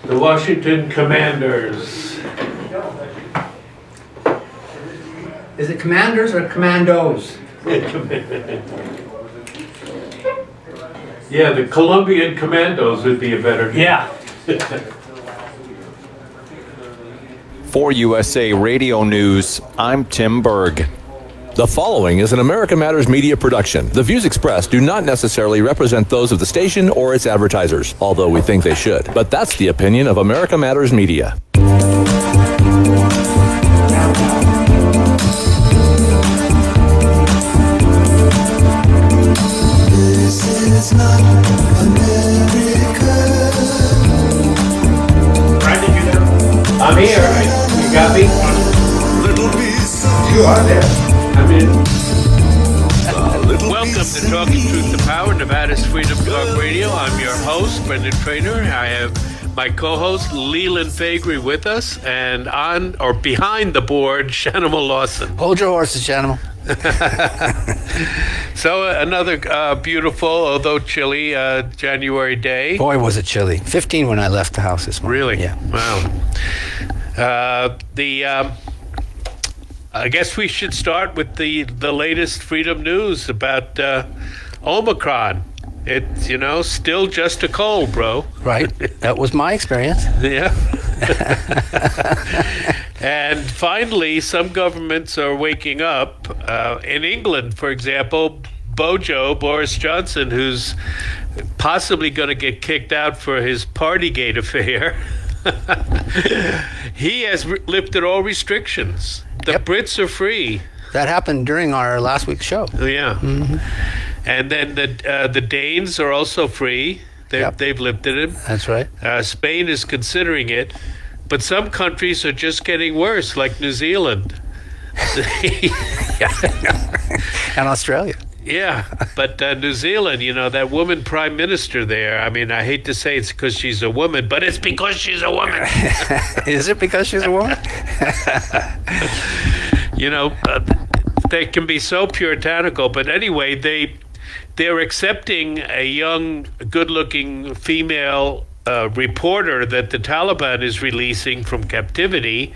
The Washington Commanders. Is it commanders or commandos? Yeah, the Colombian Commandos would be a better name. Yeah. For USA Radio News, I'm Tim Berg. The following is an America Matters media production. The views expressed do not necessarily represent those of the station or its advertisers, although we think they should. But that's the opinion of America Matters Media. This is not America. Brandon, you there? I'm here. You got me? You are there. I'm in. Welcome to Talking Truth to Power, Nevada's Freedom Talk Radio. I'm your host, Brendan Trainor. I have my co-host, Leland Faegre, with us, and on or behind the board, Shanimal Lawson. Hold your horses, Shanimal. So another beautiful, although chilly, January day. Boy, was it chilly. 15 when I left the house this morning. Really? Yeah. Wow. I guess we should start with the latest freedom news about Omicron. It's, still just a cold, bro. Right. That was my experience. Yeah. And finally, some governments are waking up. In England, for example, Boris Johnson, who's possibly going to get kicked out for his Partygate affair, he has lifted all restrictions. The Brits are free. That happened during our last week's show. Yeah. Mm-hmm. And then the Danes are also free. They've lifted it. That's right. Spain is considering it. But some countries are just getting worse, like New Zealand. And Australia. Yeah, but New Zealand, that woman prime minister there, I mean, I hate to say it's because she's a woman, but it's because she's a woman. Is it because she's a woman? They can be so puritanical, but anyway, they're accepting a young, good-looking female reporter that the Taliban is releasing from captivity.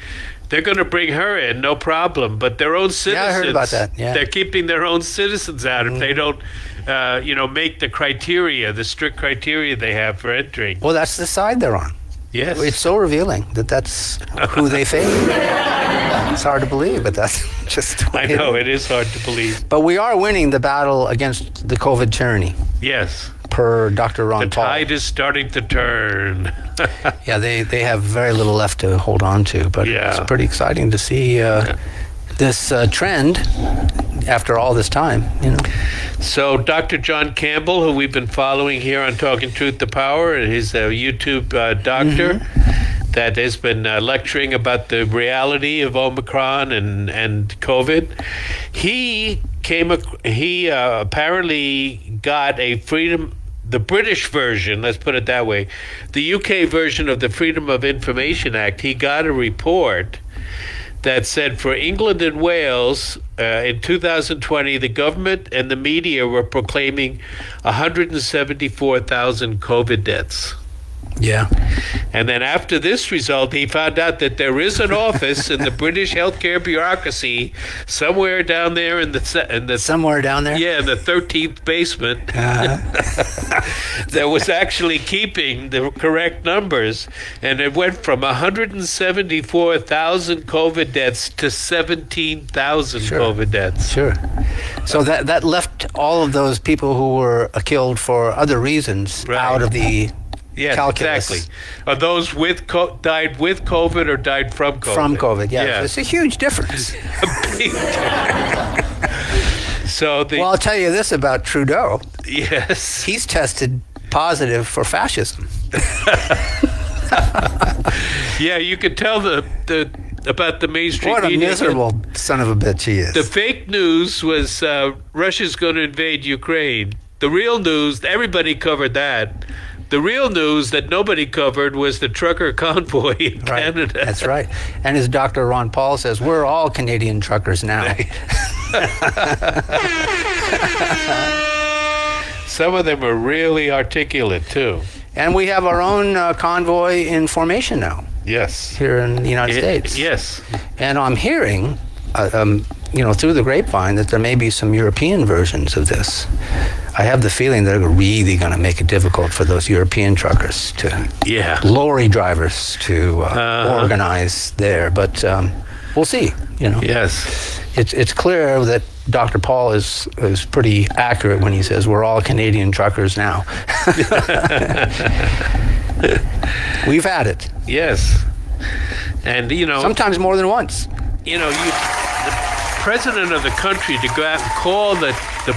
They're going to bring her in, no problem. But their own citizens, I heard about that. Yeah. They're keeping their own citizens out if they don't, make the strict criteria they have for entering. Well, that's the side they're on. Yes. It's so revealing that's who they favor. It's hard to believe, but that's just the way I know, it is hard to believe. But we are winning the battle against the COVID tyranny. Yes. Per Dr. Ron Paul. The tide is starting to turn. Yeah, they have very little left to hold on to, but it's pretty exciting to see this trend after all this time. So Dr. John Campbell, who we've been following here on Talking Truth to Power, he's a YouTube doctor that has been lecturing about the reality of Omicron and COVID. He apparently got the British version, let's put it that way, the UK version of the Freedom of Information Act. He got a report that said for England and Wales in 2020, the government and the media were proclaiming 174,000 COVID deaths. Yeah. And then after this result, he found out that there is an office in the British healthcare bureaucracy somewhere down there in the somewhere down there. Yeah, in the 13th basement. That was actually keeping the correct numbers, and it went from 174,000 COVID deaths to 17,000 COVID deaths. Sure. So that left all of those people who were killed for other reasons out of the calculus. Exactly. Are those died with COVID or died from COVID? From COVID, yeah. It's a huge difference. A big difference. Well, I'll tell you this about Trudeau. Yes. He's tested positive for fascism. Yeah, you could tell about the mainstream media. What a miserable son of a bitch he is. The fake news was Russia's going to invade Ukraine. The real news, everybody covered that. The real news that nobody covered was the trucker convoy in Canada. That's right. And as Dr. Ron Paul says, we're all Canadian truckers now. Some of them are really articulate, too. And we have our own convoy in formation now. Yes. Here in the United States. Yes. And I'm hearing, through the grapevine, that there may be some European versions of this. I have the feeling they're really going to make it difficult for those European truckers lorry drivers to organize there. But we'll see. Yes. It's clear that Dr. Paul is pretty accurate when he says we're all Canadian truckers now. We've had it. Yes. And, sometimes more than once. The president of the country to go out and call the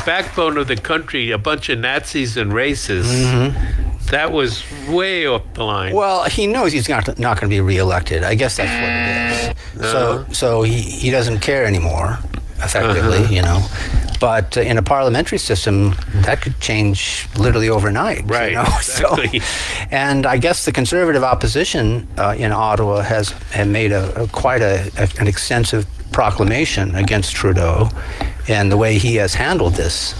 backbone of the country a bunch of Nazis and racists, that was way off the line. Well, he knows he's not going to be reelected. I guess that's what it is. So he doesn't care anymore, effectively, But in a parliamentary system, that could change literally overnight. Right, exactly. And I guess the conservative opposition in Ottawa has made quite an extensive proclamation against Trudeau and the way he has handled this.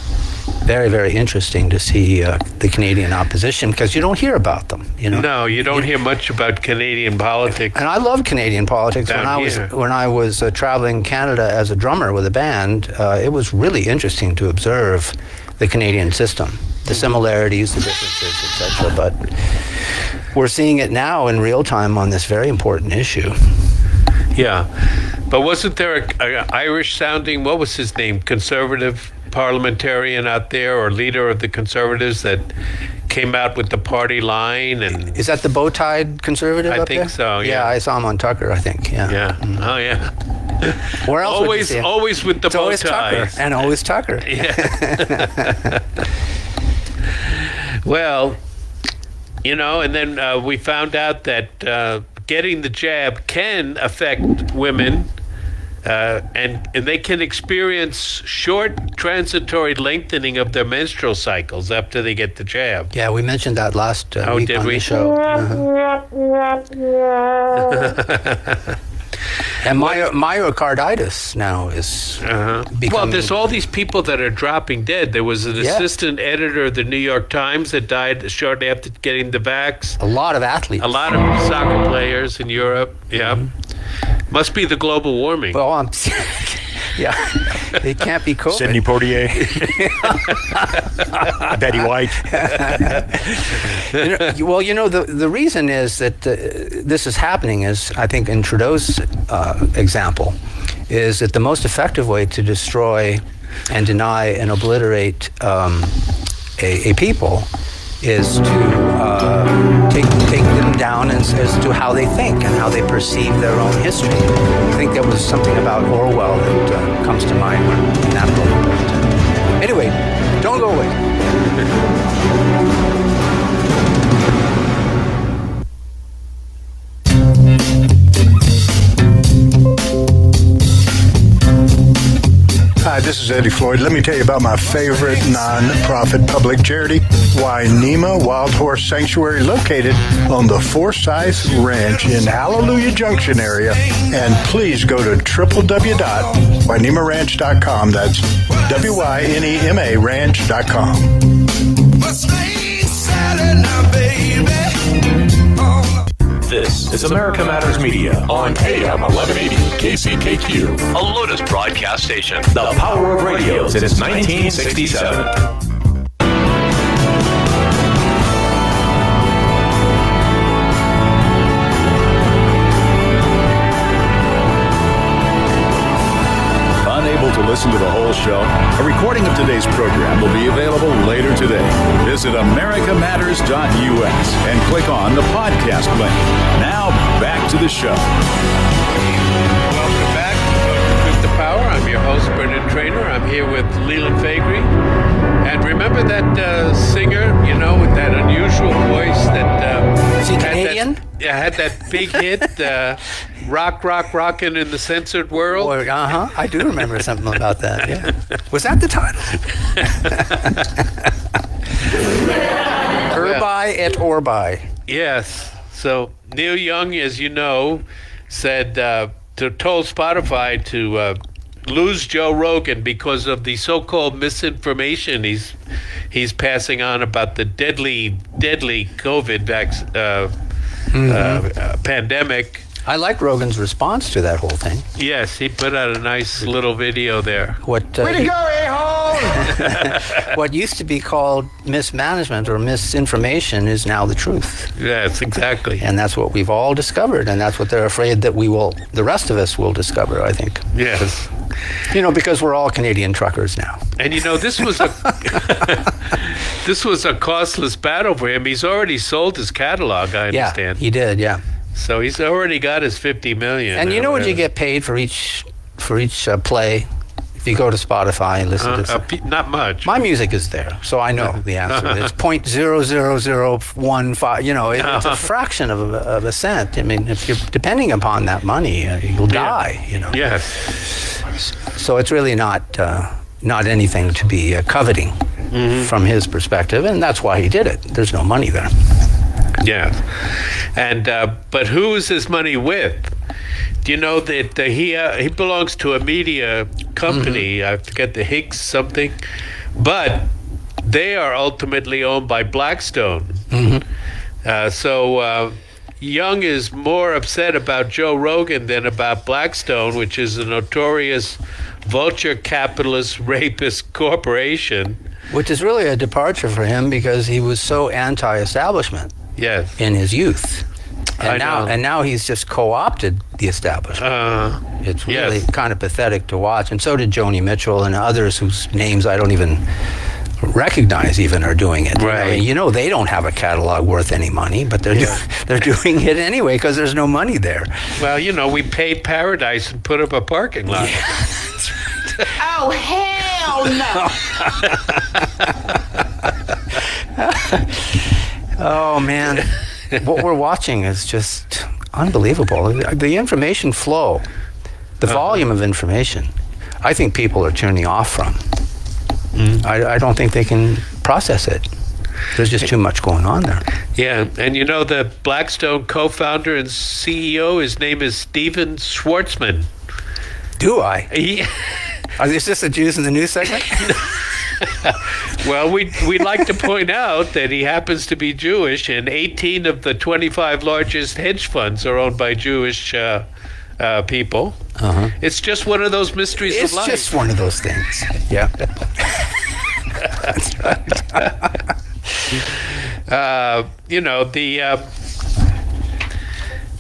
Very, very interesting to see the Canadian opposition, because you don't hear about them. No, you don't hear much about Canadian politics. And I love Canadian politics. When I was traveling Canada as a drummer with a band, it was really interesting to observe the Canadian system, the similarities, the differences, etc. But we're seeing it now in real time on this very important issue. Yeah, but wasn't there a Irish-sounding, what was his name, conservative parliamentarian out there, or leader of the Conservatives, that came out with the party line? And is that the bow-tied conservative I up think there? so, yeah. Yeah, I saw him on Tucker, I think, yeah. Yeah, oh yeah. Where else would you see him? Always with the bow ties. And always Tucker. Yeah. Well, and then we found out that getting the jab can affect women, and they can experience short transitory lengthening of their menstrual cycles after they get the jab. Yeah, we mentioned that last week did on we? the show. And myocarditis now is becoming... Well, there's all these people that are dropping dead. There was an assistant editor of the New York Times that died shortly after getting the vax. A lot of athletes. A lot of soccer players in Europe, Must be the global warming. Well, yeah, it can't be COVID. Sidney Poitier. Betty White. The reason is that this is happening is, I think, in Trudeau's example, is that the most effective way to destroy and deny and obliterate a people is to take them down as to how they think and how they perceive their own history. I think there was something about Orwell that comes to mind in that book. But anyway, don't go away. Hi, this is Eddie Floyd. Let me tell you about my favorite non-profit public charity, Wainema Wild Horse Sanctuary, located on the Forsythe Ranch in Hallelujah Junction area. And please go to www.wainemaranch.com. That's WYNEMA ranch.com. This is America Matters Media on AM 1180 KCKQ, a Lotus broadcast station. The power of radio since 1967. To listen to the whole show, a recording of today's program will be available later today. Visit americamatters.us and click on the podcast link. Now, back to the show. Welcome back to Truth to Power. I'm your host, Bernard Trainor. I'm here with Leland Faegre. And remember that singer, with that unusual voice that... Is he Canadian? Had that big hit, Rockin' in the Censored World. I do remember something about that, yeah. Was that the title? Urbi et Orbi. Yes. So Neil Young, as you know, said told Spotify to lose Joe Rogan because of the so-called misinformation he's passing on about the deadly COVID pandemic. I like Rogan's response to that whole thing. Yes, he put out a nice little video there. Way to go, a-hole! What used to be called mismanagement or misinformation is now the truth. Yes, exactly. And that's what we've all discovered, and that's what they're afraid that the rest of us will discover, I think. Yes. Because we're all Canadian truckers now. And this was a costless battle for him. He's already sold his catalog, I understand. Yeah, he did, yeah. So he's already got his $50 million. And you know what you get paid for each play? If you go to Spotify and listen to not much. My music is there, so I know the answer. It's 0.00015. It's a fraction of a cent. I mean, if you're depending upon that money, you'll die. Yes. So it's really not anything to be coveting from his perspective, and that's why he did it. There's no money there. Yeah, and but who is his money with? Do you know that he belongs to a media company? I forget the Higgs something, but they are ultimately owned by Blackstone. So Young is more upset about Joe Rogan than about Blackstone, which is a notorious vulture capitalist rapist corporation. Which is really a departure for him because he was so anti-establishment. Yes. In his youth. And I know. now he's just co-opted the establishment. It's really kind of pathetic to watch. And so did Joni Mitchell and others whose names I don't even recognize even are doing it. Right. They don't have a catalog worth any money, but they're doing it anyway because there's no money there. Well, we paid Paradise and put up a parking lot. Yeah. Oh, hell no! Oh, man. What we're watching is just unbelievable. The information flow, the volume of information, I think people are tuning off from. I don't think they can process it. There's just too much going on there. Yeah, and the Blackstone co-founder and CEO, his name is Steven Schwartzman. Do I? Is this a Jews in the News segment? Well, we'd like to point out that he happens to be Jewish, and 18 of the 25 largest hedge funds are owned by Jewish people. It's just one of those mysteries of life. It's just one of those things. Yeah. That's right.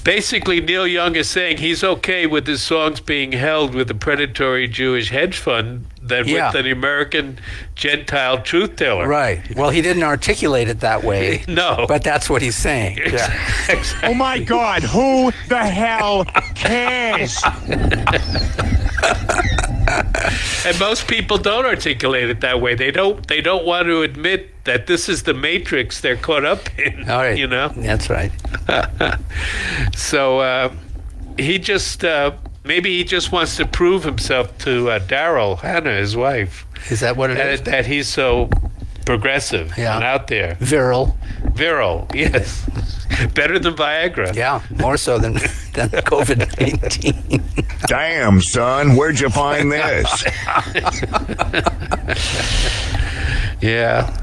Basically, Neil Young is saying he's okay with his songs being held with a predatory Jewish hedge fund than with an American Gentile truth teller. Right. Well, he didn't articulate it that way. No. But that's what he's saying. Exactly. Oh, my God. Who the hell cares? And most people don't articulate it that way. They don't want to admit that this is the matrix they're caught up in. All right. That's right. So he just maybe he just wants to prove himself to Daryl Hannah, his wife. Is that what it is? That he's so progressive and out there. Virile, yes. Better than Viagra. Yeah, more so than COVID-19. Damn, son, where'd you find this? Yeah.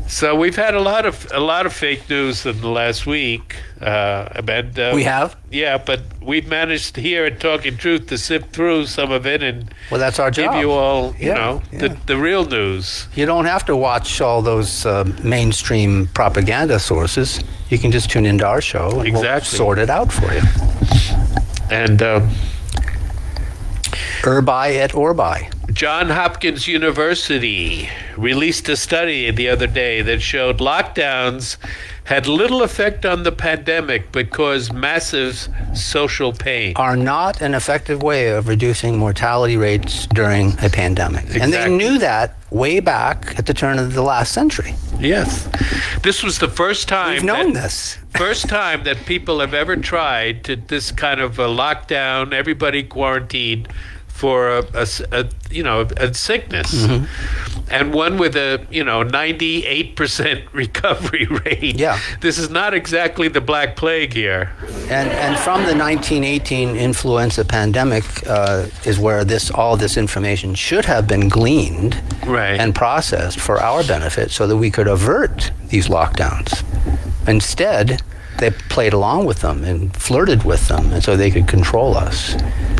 So we've had a lot of fake news in the last week. We have? Yeah, but we've managed here at Talking Truth to sift through some of it and that's our job. Give you all, the real news. You don't have to watch all those mainstream propaganda sources. You can just tune into our show and we'll sort it out for you. And Urbi et Orbi. Johns Hopkins University released a study the other day that showed lockdowns had little effect on the pandemic but caused massive social pain. Are not an effective way of reducing mortality rates during a pandemic. Exactly. And they knew that way back at the turn of the last century. Yes. This was the first time we've known this. First time that people have ever tried to this kind of a lockdown, everybody quarantined for a sickness. and one with a 98% recovery rate. Yeah. This is not exactly the Black Plague here. And from the 1918 influenza pandemic is where all this information should have been gleaned and processed for our benefit so that we could avert these lockdowns. Instead, they played along with them and flirted with them, and so they could control us.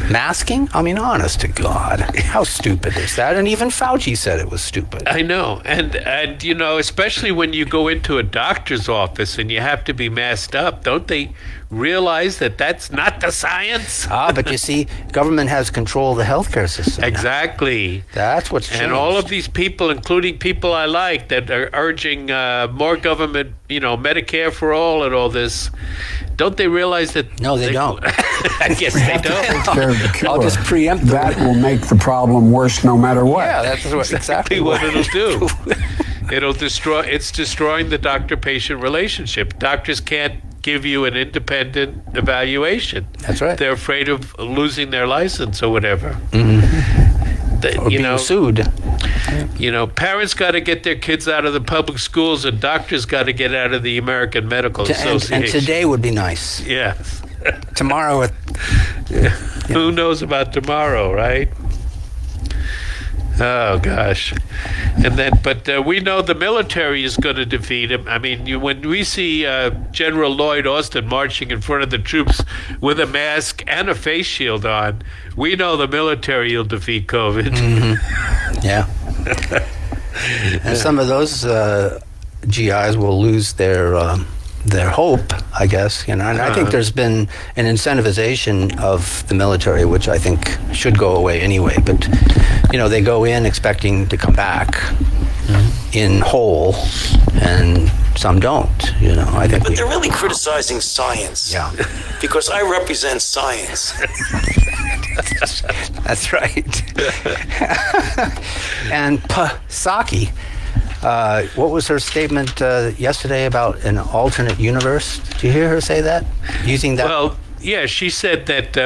Masking? I mean, honest to God, how stupid is that? And even Fauci said it was stupid. I know, and especially when you go into a doctor's office and you have to be masked up, don't they realize that that's not the science? But you see, government has control of the healthcare system. Exactly. Now. That's what's changed. And all of these people, including people I like, that are urging more government, Medicare for all and all this, don't they realize that? No, they don't. I guess they don't. I'll just preempt that will make the problem worse no matter what. Yeah, that's exactly what it'll do. It's destroying the doctor-patient relationship. Doctors can't give you an independent evaluation. That's right. They're afraid of losing their license or whatever. Or being sued. Parents got to get their kids out of the public schools, and doctors got to get out of the American Medical Association. And today would be nice. Yes. Tomorrow, who knows about tomorrow, right? Oh gosh, but we know the military is going to defeat him. I mean, when we see General Lloyd Austin marching in front of the troops with a mask and a face shield on, we know the military will defeat COVID. Yeah, and some of those GIs will lose their hope, I guess. And I think there's been an incentivization of the military, which I think should go away anyway. But they go in expecting to come back in whole, and some don't. I think. But they're really criticizing science. Yeah. Because I represent science. That's right. And Psaki. What was her statement yesterday about an alternate universe? Did you hear her say that? Using that? Well, yeah, she said that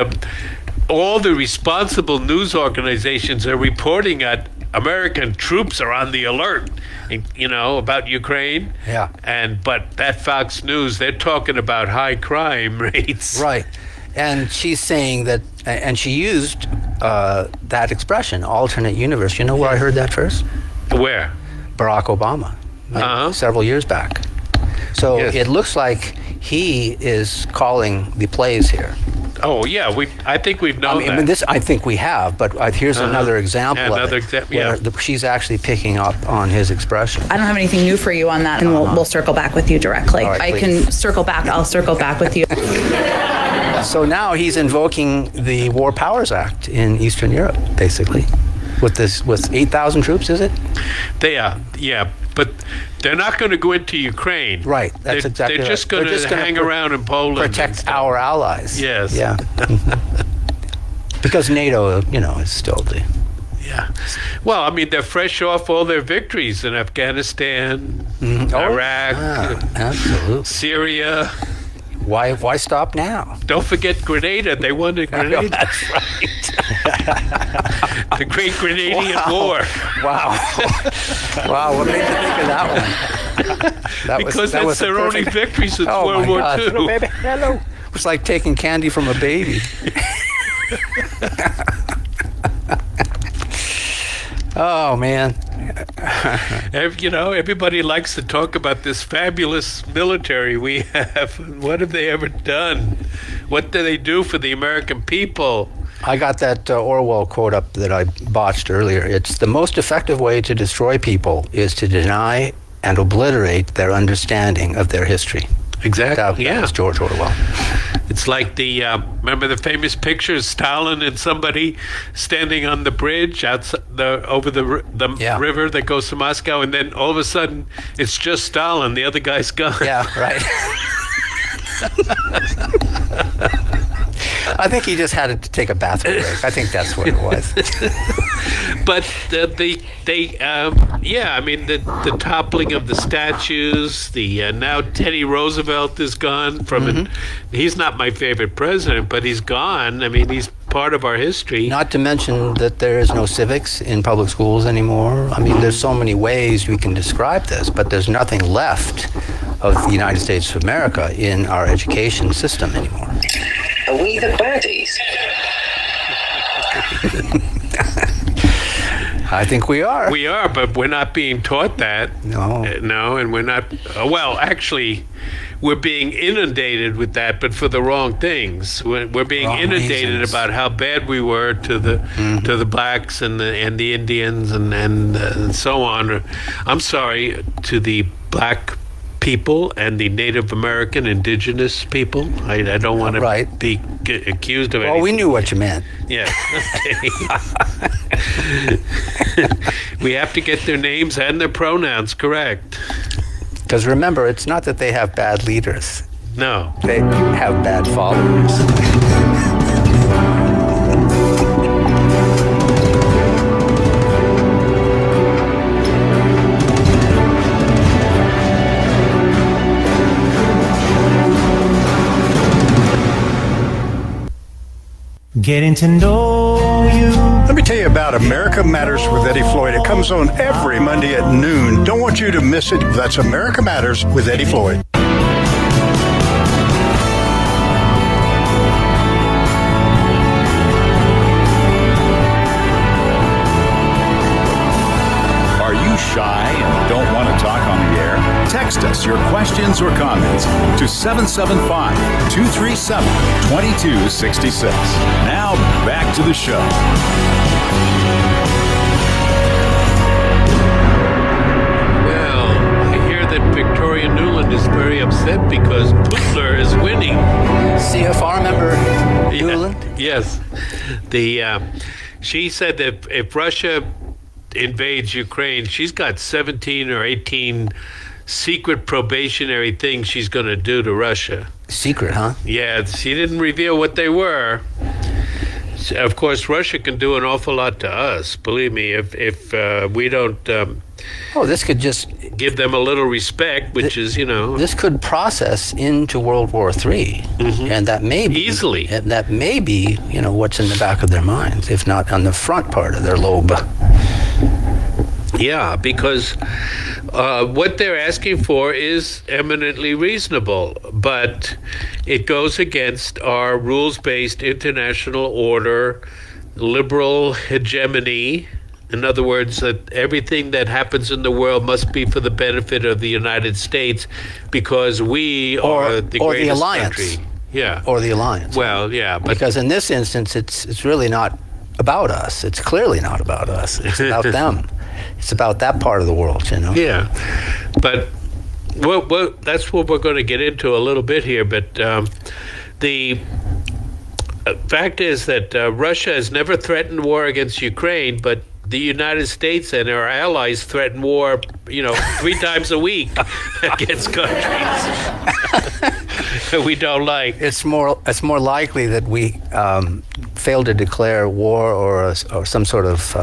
all the responsible news organizations are reporting that American troops are on the alert, about Ukraine. Yeah. But that Fox News, they're talking about high crime rates. Right. And she's saying that, and she used that expression, alternate universe. You know where I heard that first? Where? Barack Obama, several years back. So It looks like he is calling the plays here. Oh yeah, I think we've known that. I mean, I think we have, but here's another example. Where she's actually picking up on his expression. I don't have anything new for you on that, and we'll circle back with you directly. Right, I can circle back. I'll circle back with you. So now he's invoking the War Powers Act in Eastern Europe, basically. With 8,000 troops, is it? They are, yeah, but they're not going to go into Ukraine. Right, that's exactly They're just going to hang around in Poland. Protect our allies. Yes. Yeah. Because NATO, is still the... Yeah. Well, I mean, they're fresh off all their victories in Afghanistan, Iraq, absolutely. Syria. Why stop now? Don't forget Grenada. They won in Grenada. That's right. The Great Grenadian War. Wow. Wow, what made you think of that one? Because that's their only victory since World War II. Hello, baby. Hello. It was like taking candy from a baby. Oh, man. Everybody likes to talk about this fabulous military we have. What have they ever done? What do they do for the American people? I got that Orwell quote up that I botched earlier. It's the most effective way to destroy people is to deny and obliterate their understanding of their history. Exactly. That was George Orwell. It's like remember the famous picture of Stalin and somebody standing on the bridge over the river that goes to Moscow, and then all of a sudden it's just Stalin, the other guy's gone. Yeah, right. I think he just had to take a bathroom break. I think that's what it was. But the toppling of the statues. Now Teddy Roosevelt is gone from it. He's not my favorite president, but he's gone. I mean, he's part of our history. Not to mention that there is no civics in public schools anymore. I mean, there's so many ways we can describe this, but there's nothing left of the United States of America in our education system anymore. Are we the baddies? I think we are. We are, but we're not being taught that. No. No, and we're not. Well, actually, we're being inundated with that, but for the wrong things. We're being Wrong inundated reasons. about how bad we were to the blacks and the Indians and so on. I'm sorry, to the black people and the Native American indigenous people. I don't want to be accused of anything. Well, we knew what you meant. Yeah. We have to get their names and their pronouns correct. Because remember, it's not that they have bad leaders. No. They have bad followers. Getting to know you. Let me tell you about America Matters with Eddie Floyd. It comes on every Monday at noon. Don't want you to miss it. That's America Matters with Eddie Floyd. Are you shy and don't want to talk on the air? Text us your questions or comments to 775-237-2266. Now back to the show. Well, I hear that Victoria Nuland is very upset because Putler is winning. CFR member Nuland? Yes. She said that if Russia invades Ukraine, she's got 17 or 18 secret probationary things she's going to do to Russia. Secret, huh? Yeah, she didn't reveal what they were. Of course, Russia can do an awful lot to us. Believe me, if we don't this could just give them a little respect, which is, this could process into World War III, and that may be easily. That may be, what's in the back of their minds, if not on the front part of their lobe. Yeah, because what they're asking for is eminently reasonable, but it goes against our rules-based international order, liberal hegemony. In other words, that everything that happens in the world must be for the benefit of the United States because we are the greatest the alliance. country. Yeah. Or the alliance. Well, yeah. But because in this instance, it's really not about us. It's clearly not about us. It's about them. It's about that part of the world, Yeah, but that's what we're going to get into a little bit here. But the fact is that Russia has never threatened war against Ukraine, but the United States and our allies threaten war, 3 times a week against countries we don't like. It's more likely that we fail to declare war or some sort of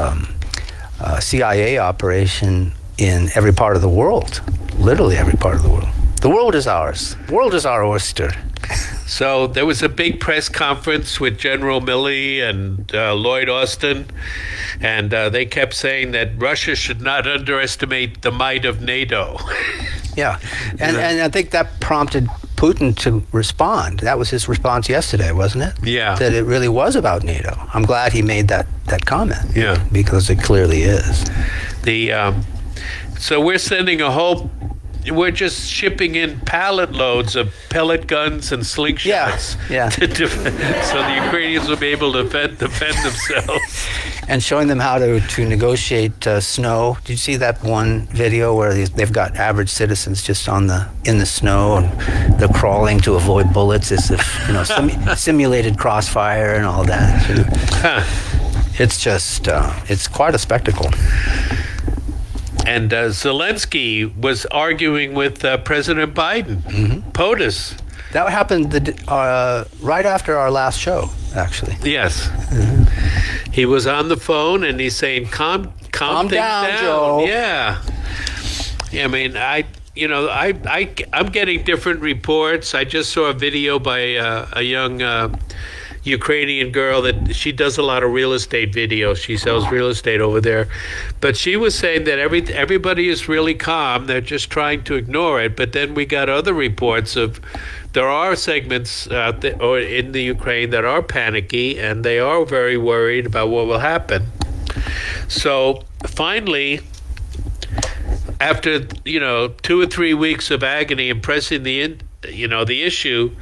CIA operation in every part of the world, literally every part of the world. The world is ours. The world is our oyster. So there was a big press conference with General Milley and Lloyd Austin, and they kept saying that Russia should not underestimate the might of NATO. Yeah, and I think that prompted Putin to respond. That was his response yesterday, wasn't it? Yeah. That it really was about NATO. I'm glad he made that comment. Yeah. Because it clearly is. So we're sending we're just shipping in pallet loads of pellet guns and slingshots. Yeah. So the Ukrainians will be able to defend themselves. And showing them how to negotiate snow. Did you see that one video where they've got average citizens just in the snow and they're crawling to avoid bullets as if simulated crossfire and all that. It's just it's quite a spectacle. And Zelensky was arguing with President Biden. POTUS. That happened right after our last show, actually. Yes. He was on the phone and he's saying, calm things down, Joe. Yeah. I mean, I'm getting different reports. I just saw a video by a young Ukrainian girl that she does a lot of real estate videos. She sells real estate over there. But she was saying that everybody is really calm. They're just trying to ignore it. But then we got other reports of there are segments out there, or in the Ukraine that are panicky, and they are very worried about what will happen. So finally, after 2 or 3 weeks of agony and pressing the issue,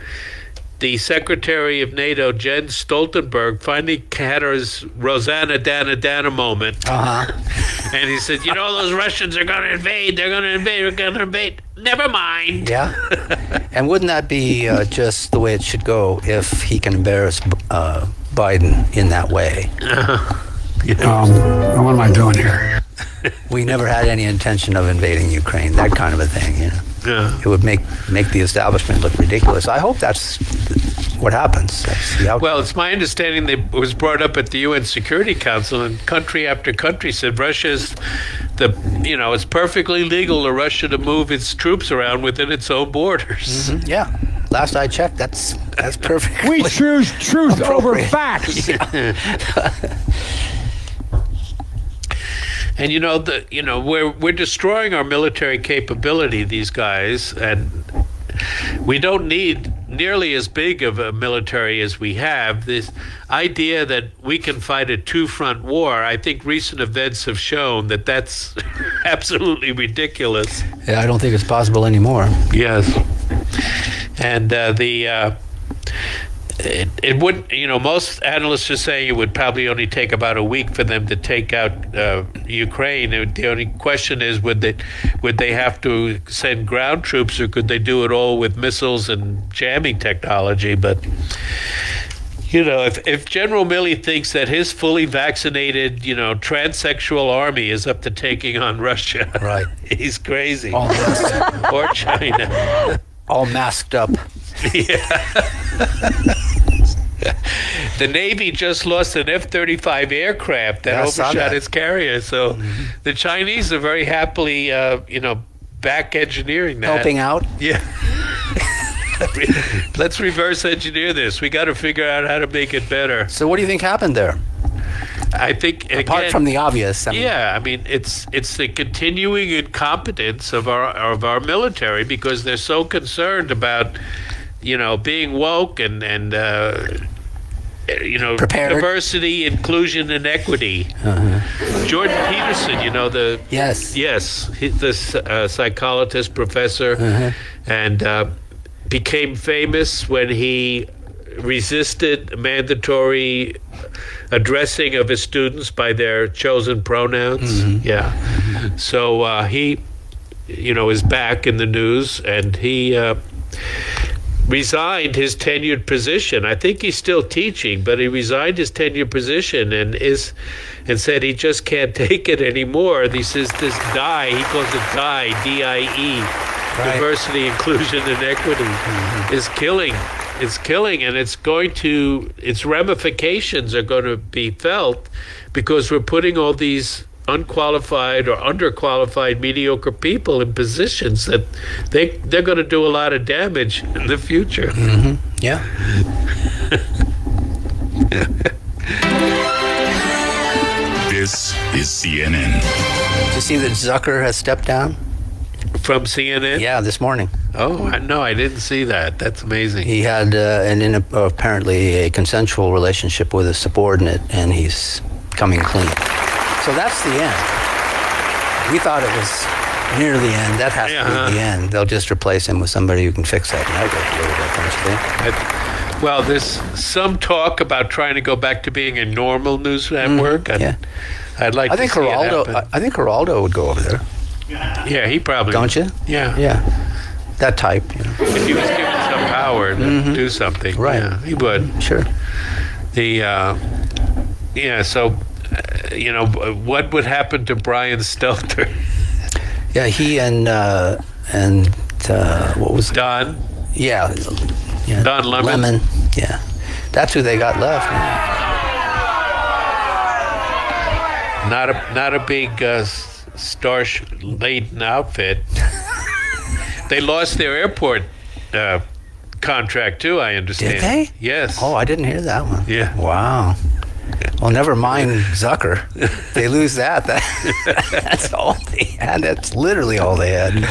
the Secretary of NATO, Jens Stoltenberg, finally had his Rosanna Dana moment. And he said, those Russians are going to invade. They're going to invade. We're going to invade. Never mind. Yeah. And wouldn't that be just the way it should go if he can embarrass Biden in that way? What am I doing here? We never had any intention of invading Ukraine, that kind of a thing, Yeah. It would make the establishment look ridiculous. I hope that's what happens. That's the outcome. Well, it's my understanding that it was brought up at the UN Security Council, and country after country said Russia's it's perfectly legal for Russia to move its troops around within its own borders. Mm-hmm. Yeah. Last I checked, that's perfect. We choose truth over facts. And we're destroying our military capability, these guys, and we don't need nearly as big of a military as we have. This idea that we can fight a two-front war, I think recent events have shown that that's absolutely ridiculous. Yeah, I don't think it's possible anymore. Yes. And it would, most analysts are saying it would probably only take about a week for them to take out Ukraine. The only question is, would they have to send ground troops, or could they do it all with missiles and jamming technology? But if General Milley thinks that his fully vaccinated, transsexual army is up to taking on Russia, right? He's crazy. Or China, all masked up. Yeah. The Navy just lost an F-35 aircraft that overshot its carrier. So the Chinese are very happily, back engineering that. Helping out? Yeah. Let's reverse engineer this. We got to figure out how to make it better. So what do you think happened there? I think, apart from the obvious. It's the continuing incompetence of our military, because they're so concerned about being woke and prepared. Diversity, inclusion, and equity. Jordan Peterson, the psychologist professor, and became famous when he resisted mandatory addressing of his students by their chosen pronouns. So he is back in the news, and he resigned his tenured position. I think he's still teaching, but he resigned his tenured position and said he just can't take it anymore. He says this DIE, he calls it DIE, D-I-E, right. Diversity, inclusion, and equity, is killing. It's killing, and its ramifications are going to be felt, because we're putting all these unqualified or underqualified mediocre people in positions that they're going to do a lot of damage in the future. Yeah. This is CNN. Did you see that Zucker has stepped down? From CNN? Yeah, this morning. Oh, no, I didn't see that. That's amazing. He had apparently a consensual relationship with a subordinate, and he's coming clean. So that's the end. We thought it was near the end. That has to be the end. They'll just replace him with somebody who can fix that. Well, there's some talk about trying to go back to being a normal news network. I'd like to see it happen. I think Geraldo would go over there. Yeah, he probably. Don't you? Yeah. That type. If he was given some power to do something, right? Yeah, he would. Sure. So, what would happen to Brian Stelter? Yeah, he and what was Don? Yeah. Don Lemon. Yeah, that's who they got left. Not a big star-laden outfit. They lost their airport contract too, I understand. Did they? Yes. Oh, I didn't hear that one. Yeah. Wow. Well, never mind Zucker. They lose that. That's all they had. That's literally all they had.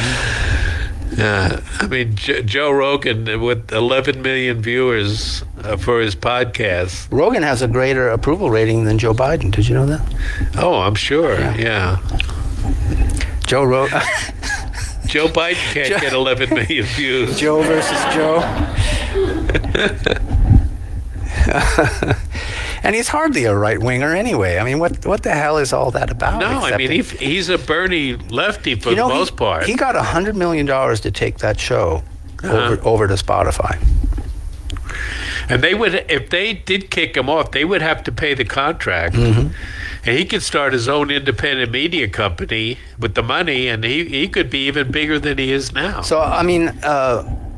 I mean, Joe Rogan with 11 million viewers for his podcast. Rogan has a greater approval rating than Joe Biden. Did you know that? Oh, I'm sure. Yeah. Joe Rogan. Joe Biden can't get 11 million views. Joe versus Joe. And he's hardly a right-winger anyway. I mean, what the hell is all that about? No, I mean, he's a Bernie lefty for the most part. He got $100 million to take that show over to Spotify. And they would, if they did kick him off, they would have to pay the contract. Mm-hmm. And he could start his own independent media company with the money, and he could be even bigger than he is now. So, I mean,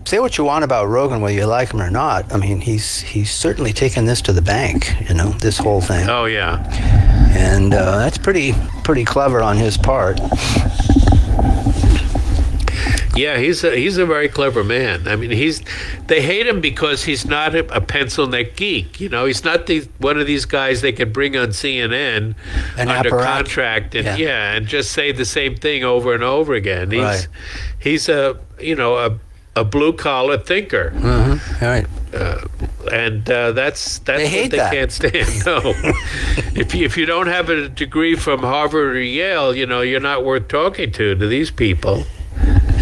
say what you want about Rogan, whether you like him or not. I mean, he's certainly taken this to the bank, this whole thing. Oh, yeah. And that's pretty clever on his part. Yeah, he's a very clever man. I mean, they hate him because he's not a pencil neck geek. He's not one of these guys they can bring on CNN under contract and and just say the same thing over and over again. He's a blue collar thinker. Mm-hmm. Right. And that's what they can't stand. No, if you don't have a degree from Harvard or Yale, you're not worth talking to these people.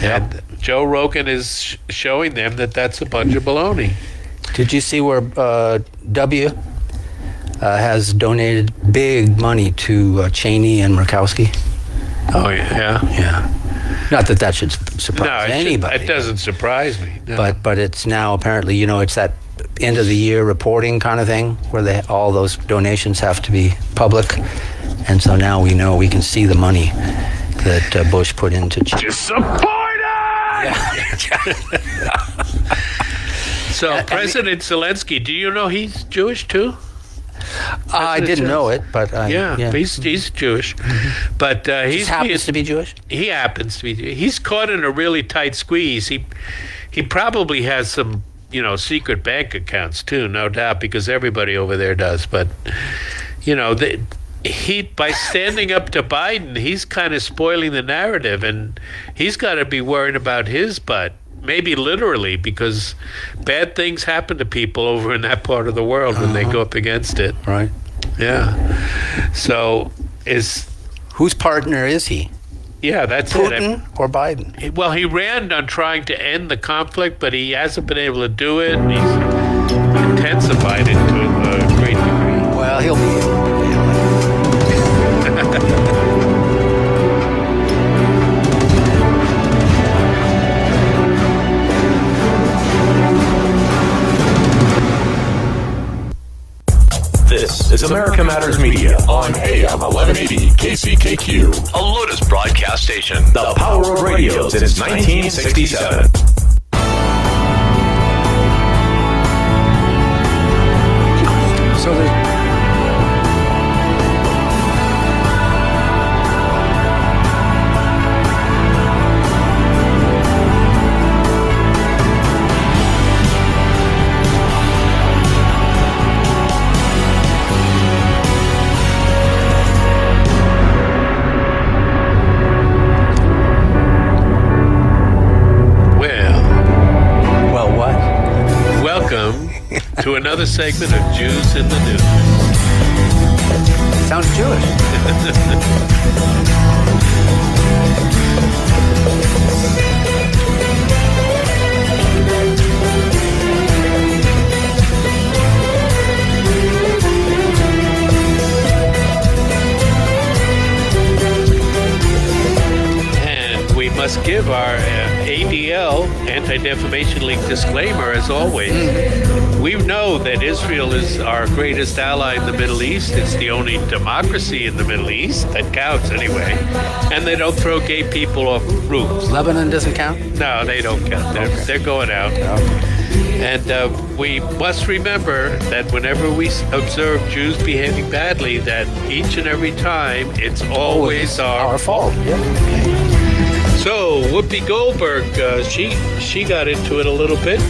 And Joe Rogan is showing them that that's a bunch of baloney. Did you see where W has donated big money to Cheney and Murkowski? Oh, yeah. Yeah. Not that should surprise anybody. It doesn't surprise me. No. But it's now apparently, it's that end of the year reporting kind of thing where all those donations have to be public. And so now we can see the money that Bush put into Cheney. So President Zelensky, do you know he's Jewish too? I didn't know it, but he's Jewish. Mm-hmm. But he happens to be Jewish. He happens to be. He's caught in a really tight squeeze. He probably has some secret bank accounts too, no doubt, because everybody over there does. But by standing up to Biden, he's kind of spoiling the narrative, and he's got to be worried about his butt, maybe literally, because bad things happen to people over in that part of the world when they go up against it. Right. Yeah. So whose partner is he? Yeah, that's Putin or Biden? Well, he ran on trying to end the conflict, but he hasn't been able to do it, and he's intensified it to a great degree. Well, he'll be This is America Matters Media on AM 1180 KCKQ, a Lotus broadcast station. The power of radio since 1967. So to another segment of Jews in the News. Sounds Jewish. And we must give our ADL, Anti-Defamation League disclaimer, as always. We know that Israel is our greatest ally in the Middle East. It's the only democracy in the Middle East that counts anyway. And they don't throw gay people off roofs. Lebanon doesn't count? No, they don't count. They're going out. And we must remember that whenever we observe Jews behaving badly, that each and every time it's always our fault. Yeah. So Whoopi Goldberg, she got into it a little bit.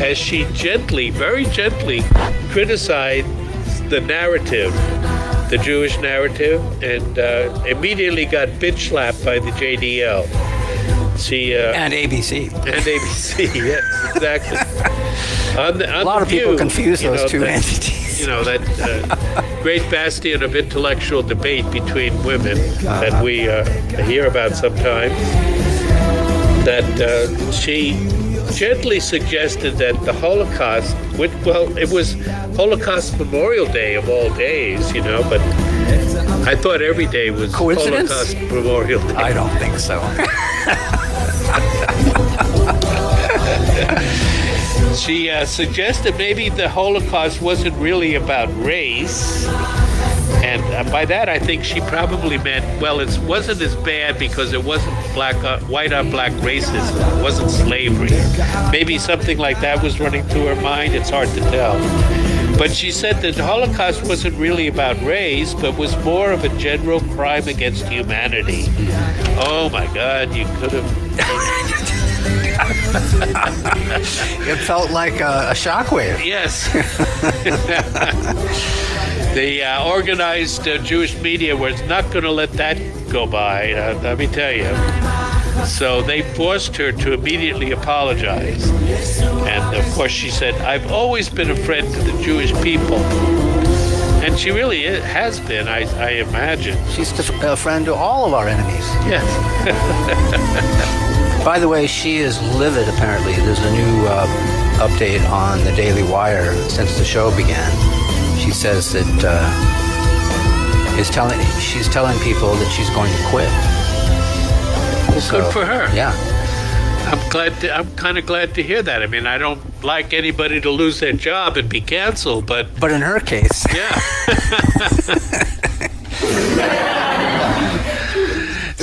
as she gently, very gently, criticized the narrative, the Jewish narrative, and immediately got bitch slapped by the JDL. She and ABC. And ABC, yes, exactly. A lot of people confuse those two entities. You know, that great bastion of intellectual debate between women that we hear about sometimes, that she gently suggested that the Holocaust, it was Holocaust Memorial Day of all days, you know, but I thought every day was Coincidence? Holocaust Memorial Day. I don't think so. She suggested maybe the Holocaust wasn't really about race. And by that, I think she probably meant, well, it wasn't as bad because it wasn't white on black racism. It wasn't slavery. Maybe something like that was running through her mind. It's hard to tell. But she said that the Holocaust wasn't really about race, but was more of a general crime against humanity. Oh, my God, you could have... It felt like a shockwave. Yes. The organized Jewish media was not going to let that go by, let me tell you. So they forced her to immediately apologize. And of course she said, I've always been a friend to the Jewish people. And she really has been, I imagine. She's a friend to all of our enemies. Yes. By the way, she is livid, apparently. There's a new update on the Daily Wire since the show began. She says that she's telling people that she's going to quit. Well, good for her. Yeah. I'm kind of glad to hear that. I mean, I don't like anybody to lose their job and be canceled, but in her case, yeah.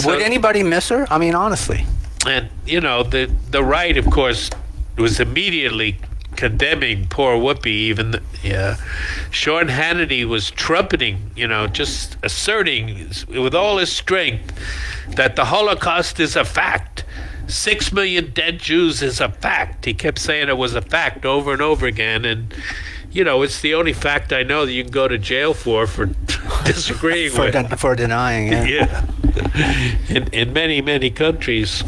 Would anybody miss her? I mean, honestly. And you know, the right, of course, was immediately condemning poor Whoopi. Even Sean Hannity was trumpeting, you know, just asserting with all his strength that the Holocaust is a fact. 6 million dead Jews is a fact. He kept saying it was a fact over and over again. And, you know, it's the only fact I know that you can go to jail for disagreeing with. For denying, yeah. In many, many countries.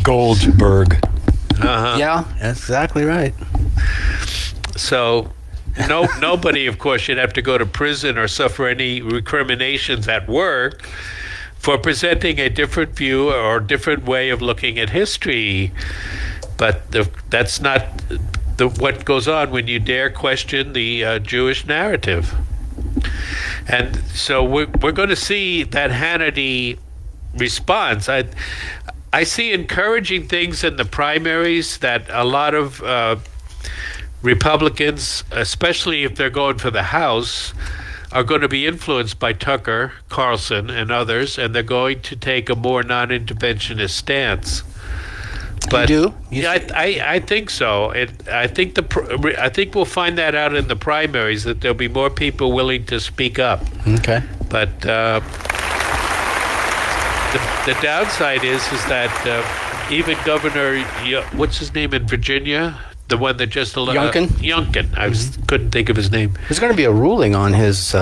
Goldberg. Uh-huh. Yeah, that's exactly right. So nobody, of course, should have to go to prison or suffer any recriminations at work for presenting a different view or different way of looking at history. But that's not what goes on when you dare question the Jewish narrative. And so we're going to see that Hannity response. I see encouraging things in the primaries that a lot of Republicans, especially if they're going for the House, are going to be influenced by Tucker Carlson and others, and they're going to take a more non-interventionist stance. But you do? I think so. I think we'll find that out in the primaries, that there'll be more people willing to speak up. Okay. But the downside is that even Governor, what's his name in Virginia? The one that just Youngkin? Youngkin. I couldn't think of his name. There's going to be a ruling on his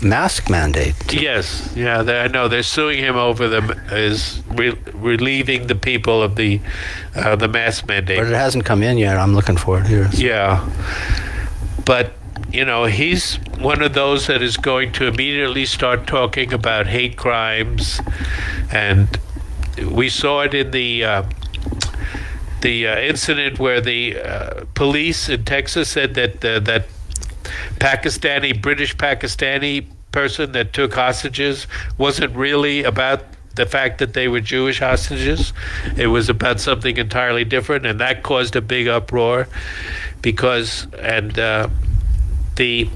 mask mandate. Yes, yeah, I know. They're suing him over relieving the people of the mask mandate. But it hasn't come in yet. I'm looking for it here. Yeah, but you know, he's one of those that is going to immediately start talking about hate crimes, and we saw it in the incident where the police in Texas said that that British Pakistani person that took hostages wasn't really about the fact that they were Jewish hostages. It was about something entirely different, and that caused a big uproar because the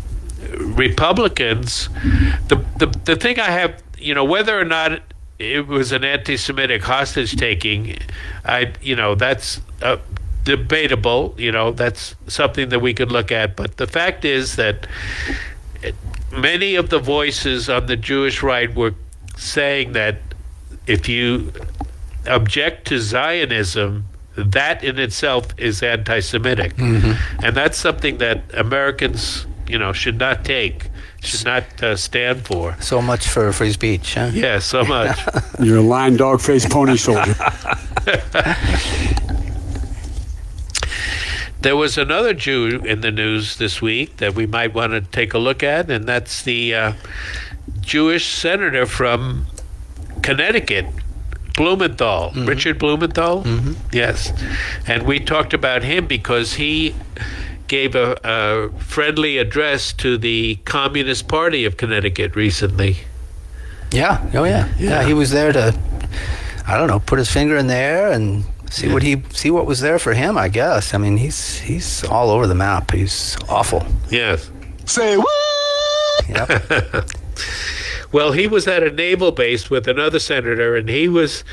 Republicans, the thing I have, you know, whether or not it was an anti-Semitic hostage taking, that's debatable. You know, that's something that we could look at. But the fact is that many of the voices on the Jewish right were saying that if you object to Zionism, that in itself is anti-Semitic. And that's something that Americans, should not stand for. So much for free speech, huh? Yeah, so much. You're a lying dog-faced pony soldier. There was another Jew in the news this week that we might want to take a look at, and that's the Jewish senator from Connecticut, Blumenthal, Richard Blumenthal. Yes. And we talked about him because he gave a friendly address to the Communist Party of Connecticut recently. Yeah. Oh, yeah. Yeah, he was there to, put his finger in the air and see what was there for him, I guess. I mean, he's all over the map. He's awful. Yes. Say what? Yep. Well, he was at a naval base with another senator, and he was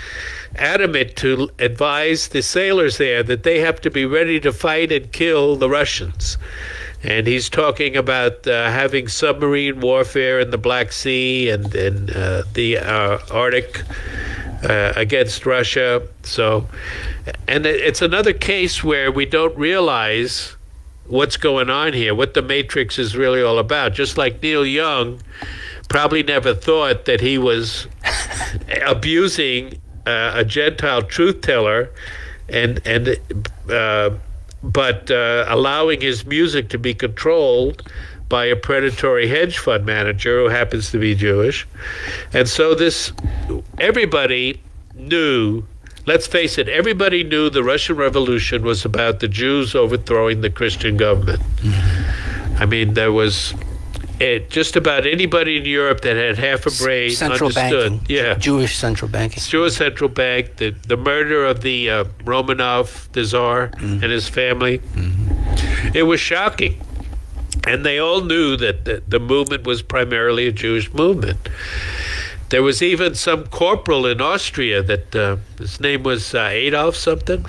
adamant to advise the sailors there that they have to be ready to fight and kill the Russians. And he's talking about having submarine warfare in the Black Sea and the Arctic against Russia. So, and it's another case where we don't realize what's going on here, what the Matrix is really all about. Just like Neil Young probably never thought that he was abusing a Gentile truth teller, but allowing his music to be controlled by a predatory hedge fund manager who happens to be Jewish. And so everybody knew, let's face it, everybody knew the Russian Revolution was about the Jews overthrowing the Christian government. I mean, there was just about anybody in Europe that had half a brain central understood. Banking. Yeah. Jewish central banking. Jewish central bank, the murder of the Romanov, the Tsar, and his family. It was shocking. And they all knew that the movement was primarily a Jewish movement. There was even some corporal in Austria that his name was Adolf something.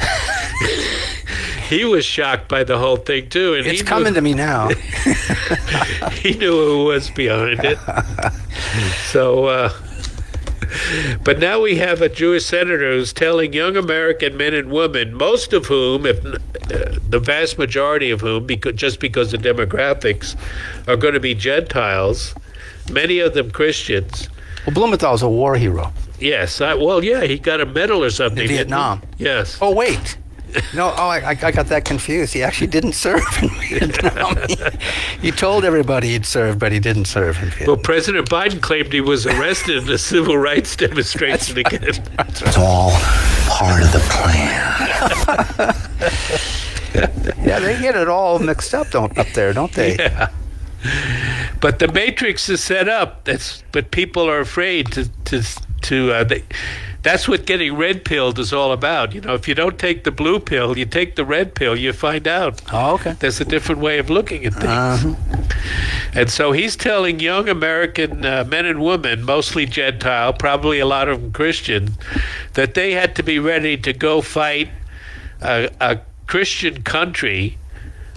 He was shocked by the whole thing too, and it's coming to me now. He knew who was behind it. So, but now we have a Jewish senator who's telling young American men and women, most of whom, if the vast majority of whom, just because of demographics, are going to be Gentiles, many of them Christians. Well, Blumenthal's a war hero. Yes. He got a medal or something. In Vietnam. Yes. Oh, wait. No, I got that confused. He actually didn't serve in Vietnam. He told everybody he'd served, but he didn't serve in Vietnam. Well, President Biden claimed he was arrested in a civil rights demonstration again. It's all part of the plan. Yeah, they get it all mixed up up there, don't they? Yeah. But the Matrix is set up. But people are afraid to that's what getting red pilled is all about. If you don't take the blue pill, you take the red pill, you find out. Oh, okay. There's a different way of looking at things. And so he's telling young American men and women, mostly Gentile, probably a lot of them Christian, that they had to be ready to go fight a Christian country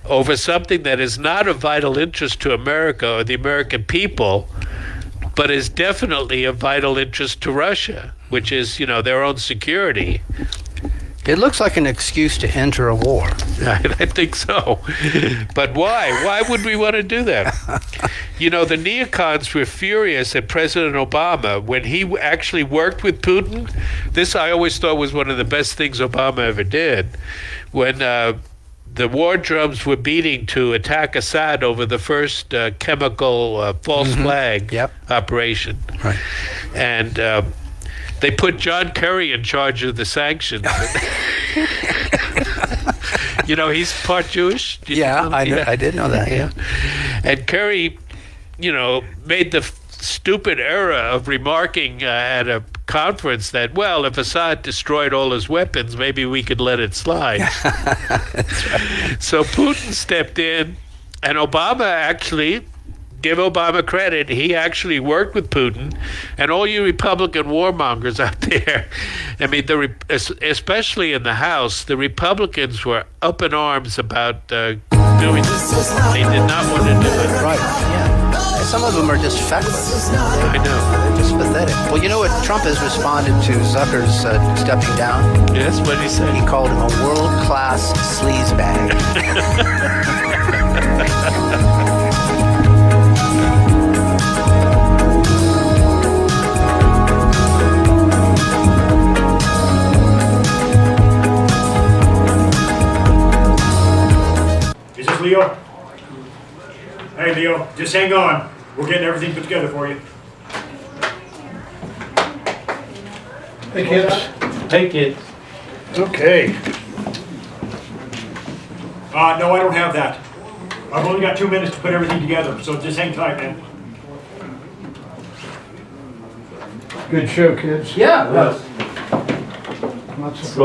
over something that is not of vital interest to America or the American people, but is definitely of vital interest to Russia, which is, their own security. It looks like an excuse to enter a war. I think so. But why? Why would we want to do that? The neocons were furious at President Obama when he actually worked with Putin. This I always thought was one of the best things Obama ever did. When the war drums were beating to attack Assad over the first chemical false flag operation. Right. And they put John Kerry in charge of the sanctions. He's part Jewish. I did know that, yeah. And Kerry, made the stupid error of remarking at a conference that, well, if Assad destroyed all his weapons, maybe we could let it slide. That's right. So Putin stepped in, and Obama actually, give Obama credit, he actually worked with Putin. And all you Republican warmongers out there, I mean, especially in the House, the Republicans were up in arms about doing this. They did not want to do it. Right, yeah. Some of them are just feckless. I know. They're just pathetic. Well, you know what? Trump has responded to Zucker's stepping down. Yes, what did he say? He called him a world-class sleazebag. Is this Leo? Hey Leo, just hang on. We're getting everything put together for you. Hey kids. Hey kids. Okay. No, I don't have that. I've only got 2 minutes to put everything together, so just hang tight, man. Good show, kids. Yeah. Lots of fun.